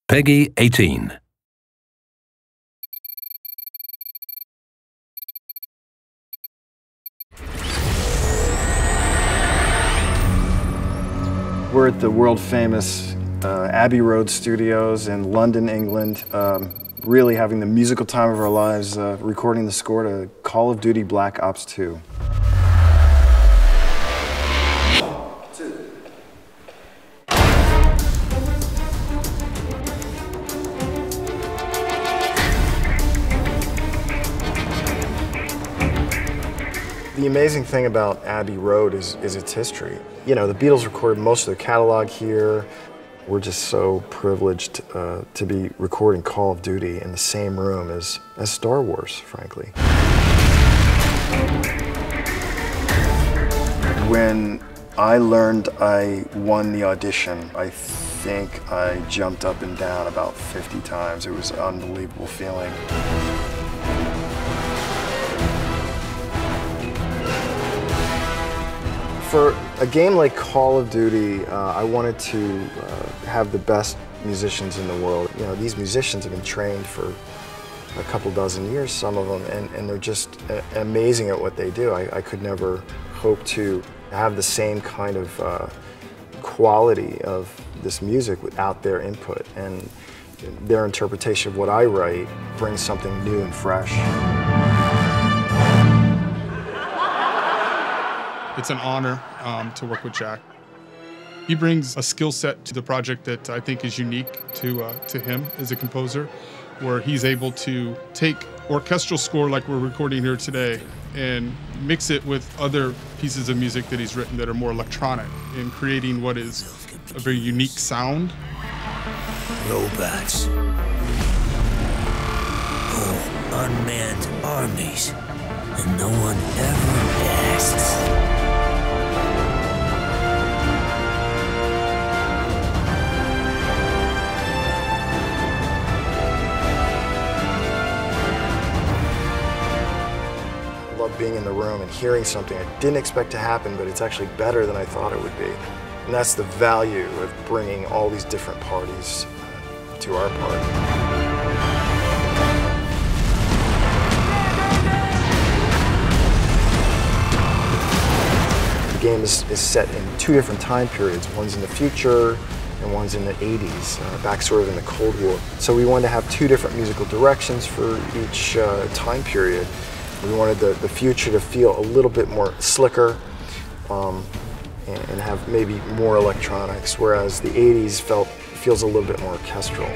Peggy 18. We're at the world-famous Abbey Road studios in London, England, really having the musical time of our lives, recording the score to Call of Duty Black Ops 2. The amazing thing about Abbey Road is its history. You know, the Beatles recorded most of their catalog here. We're just so privileged to be recording Call of Duty in the same room as Star Wars, frankly. When I learned I won the audition, I think I jumped up and down about 50 times. It was an unbelievable feeling. For a game like Call of Duty, I wanted to have the best musicians in the world. You know, these musicians have been trained for a couple dozen years, some of them, and they're just amazing at what they do. I could never hope to have the same kind of quality of this music without their input, and their interpretation of what I write brings something new and fresh. It's an honor to work with Jack. He brings a skill set to the project that I think is unique to him as a composer, where he's able to take orchestral score like we're recording here today and mix it with other pieces of music that he's written that are more electronic, and creating what is a very unique sound. Robots. Whole unmanned armies, and no one ever asks. I love being in the room and hearing something I didn't expect to happen, but it's actually better than I thought it would be. And that's the value of bringing all these different parties to our party. The game is set in two different time periods. One's in the future and one's in the 80s, back sort of in the Cold War. So we wanted to have two different musical directions for each time period. We wanted the future to feel a little bit more slicker and have maybe more electronics, whereas the 80s feels a little bit more orchestral.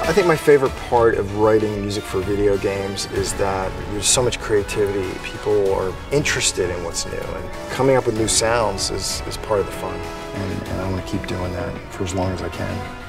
I think my favorite part of writing music for video games is that there's so much creativity. People are interested in what's new, and coming up with new sounds is part of the fun. And I want to keep doing that for as long as I can.